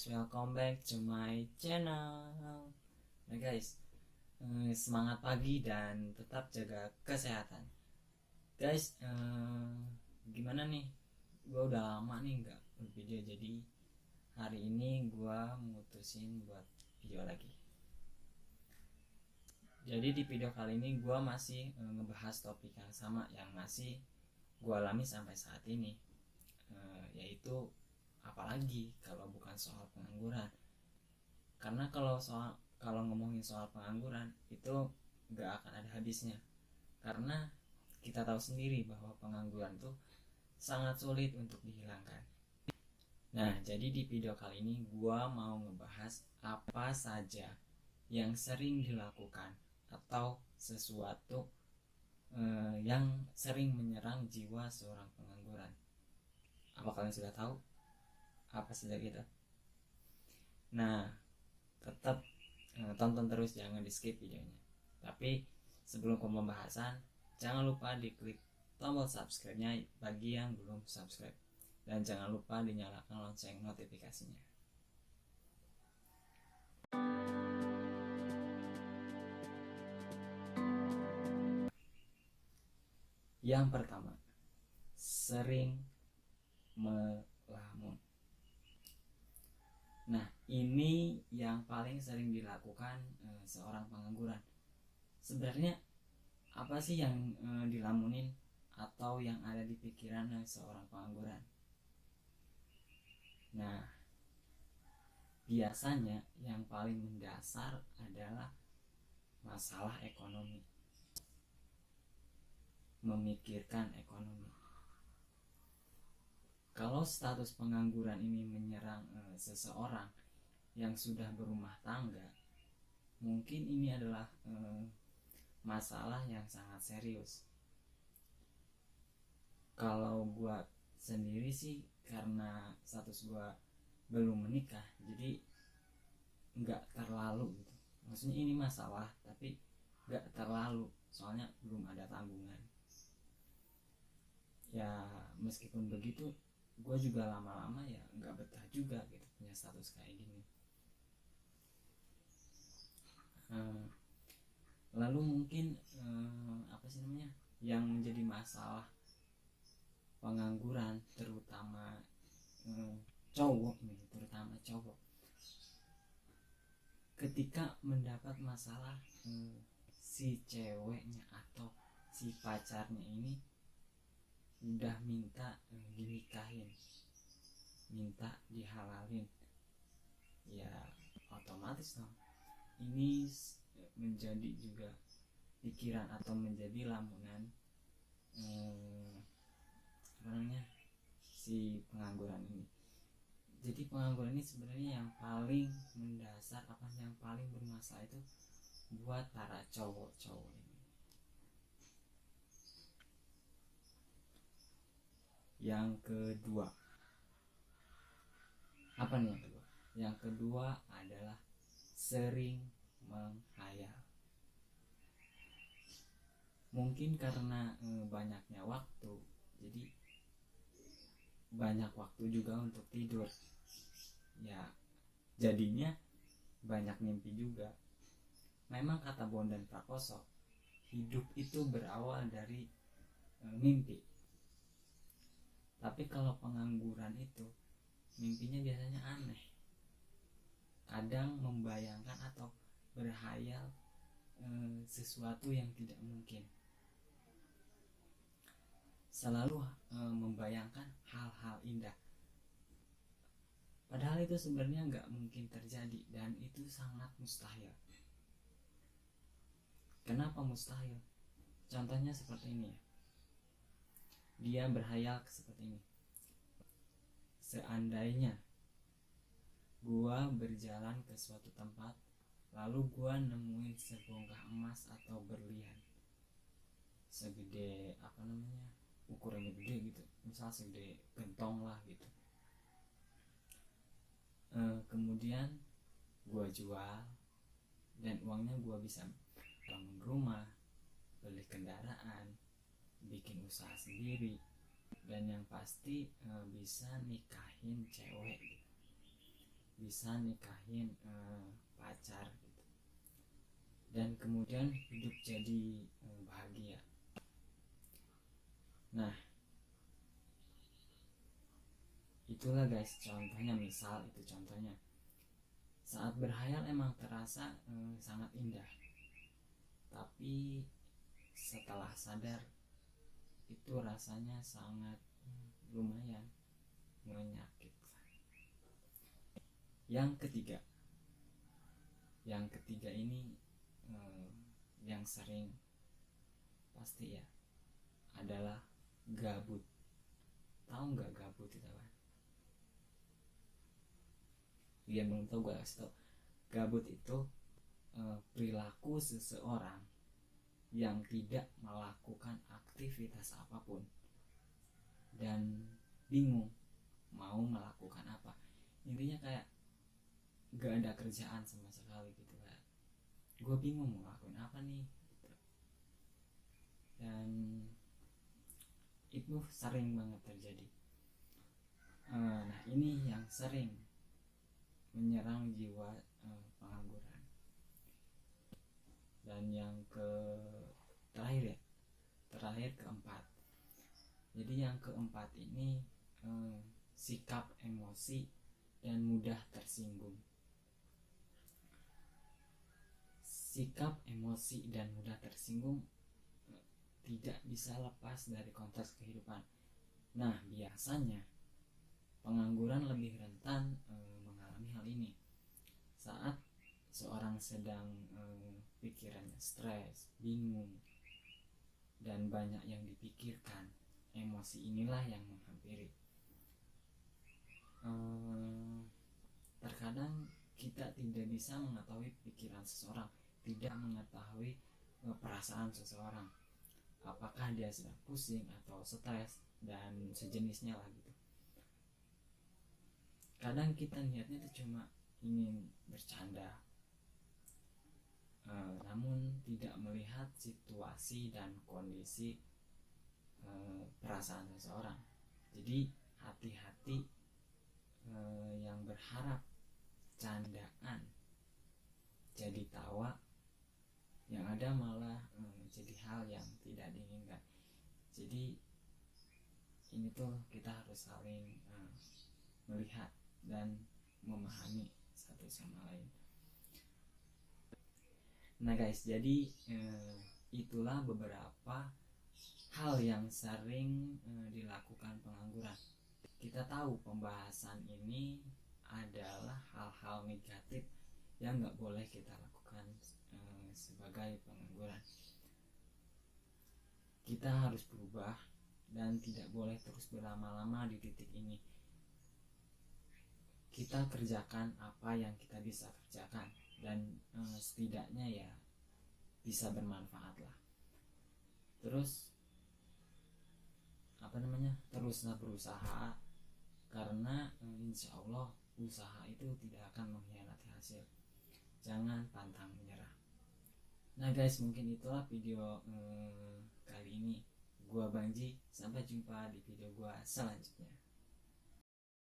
welcome back to my channel. Nah guys, semangat pagi dan tetap jaga kesehatan. Guys, gimana nih? Gue udah lama nih nggak bervideo, jadi hari ini gue mutusin buat video lagi. Jadi di video kali ini gue masih ngebahas topik yang sama yang masih gue alami sampai saat ini, yaitu apalagi kalau bukan soal pengangguran. Karena kalau ngomongin soal pengangguran itu gak akan ada habisnya, karena kita tahu sendiri bahwa pengangguran tuh sangat sulit untuk dihilangkan. Nah, jadi di video kali ini gua mau ngebahas apa saja yang sering dilakukan atau sesuatu yang sering menyerang jiwa seorang pengangguran. Apa kalian sudah tahu apa saja gitu? Nah, tetap tonton terus, jangan di skip videonya. Tapi sebelum ke pembahasan, jangan lupa diklik tombol subscribe-nya bagi yang belum subscribe, dan jangan lupa dinyalakan lonceng notifikasinya. Yang pertama, sering melamun. Nah, ini yang paling sering dilakukan seorang pengangguran. Sebenarnya apa sih yang dilamunin atau yang ada di pikiran seorang pengangguran? Nah, biasanya yang paling mendasar adalah masalah ekonomi. Memikirkan ekonomi. Kalau status pengangguran ini menyerang seseorang yang sudah berumah tangga, mungkin ini adalah masalah yang sangat serius. Kalau buat sendiri sih, karena status gua belum menikah, jadi nggak terlalu gitu. Maksudnya ini masalah, tapi nggak terlalu, soalnya belum ada tanggungan. Ya meskipun begitu, gue juga lama-lama ya nggak betah juga gitu punya status kayak gini. Lalu mungkin apa sih namanya yang menjadi masalah pengangguran, terutama cowok nih, terutama cowok, ketika mendapat masalah si ceweknya atau si pacarnya ini udah minta dinikahin, minta dihalalin, ya otomatis dong ini menjadi juga pikiran atau menjadi lamunan si pengangguran ini. Jadi pengangguran ini sebenarnya yang paling mendasar, apa yang paling bermasalah itu buat para cowok-cowok ini. Yang kedua, apa nih yang kedua? Yang kedua adalah sering menghayal. Mungkin karena banyaknya waktu, jadi banyak waktu juga untuk tidur. Ya, jadinya banyak mimpi juga. Memang kata Bondan Prakoso, hidup itu berawal dari mimpi. Tapi kalau pengangguran itu, mimpinya biasanya aneh. Kadang membayangkan atau berhayal sesuatu yang tidak mungkin. Selalu membayangkan hal-hal indah. Padahal itu sebenarnya nggak mungkin terjadi dan itu sangat mustahil. Kenapa mustahil? Contohnya seperti ini ya. Dia berhayal seperti ini. Seandainya gua berjalan ke suatu tempat, lalu gua nemuin sebongkah emas atau berlian segede ukurannya gede gitu, misal segede gentong lah gitu. Kemudian gua jual dan uangnya gua bisa bangun rumah, beli kendaraan, bikin usaha sendiri, dan yang pasti bisa nikahin cewek gitu. bisa nikahin pacar gitu, dan kemudian hidup jadi bahagia. Nah, itulah guys contohnya. Misal itu contohnya, saat berhayal emang terasa sangat indah, tapi setelah sadar itu rasanya sangat lumayan menyakitkan. Yang ketiga ini yang sering pasti ya adalah gabut. Tahu nggak gabut itu apa? Dia belum tahu, gue kasih tau. Gabut itu perilaku seseorang yang tidak melakukan aktivitas apapun dan bingung mau melakukan apa. Intinya kayak gak ada kerjaan sama sekali gitu, kayak gue bingung mau ngelakuin apa nih gitu. Dan itu sering banget terjadi. Nah, ini yang sering menyerang jiwa pengangguran. Dan yang terakhir keempat. Jadi yang keempat ini sikap emosi dan mudah tersinggung. Sikap emosi dan mudah tersinggung tidak bisa lepas dari konteks kehidupan. Nah, biasanya pengangguran lebih rentan mengalami hal ini saat seorang sedang pikirannya stres, bingung, dan banyak yang dipikirkan. Emosi inilah yang menghampiri. Terkadang kita tidak bisa mengetahui pikiran seseorang, tidak mengetahui perasaan seseorang, apakah dia sedang pusing atau stres dan sejenisnya lah gitu. Kadang kita niatnya itu cuma ingin bercanda, namun tidak melihat situasi dan kondisi perasaan seseorang. Jadi hati-hati yang berharap candaan jadi tawa, yang ada malah jadi hal yang tidak diinginkan. Jadi ini tuh kita harus saling melihat dan memahami satu sama lain. Nah guys, jadi itulah beberapa hal yang sering dilakukan pengangguran. Kita tahu pembahasan ini adalah hal-hal negatif yang gak boleh kita lakukan sebagai pengangguran. Kita harus berubah dan tidak boleh terus berlama-lama di titik ini. Kita kerjakan apa yang kita bisa kerjakan, dan setidaknya ya bisa bermanfaat lah. Terus teruslah berusaha, karena insya Allah usaha itu tidak akan mengkhianati hasil. Jangan pantang menyerah. Nah guys, mungkin itulah video kali ini. Gua Bangji, sampai jumpa di video gua selanjutnya.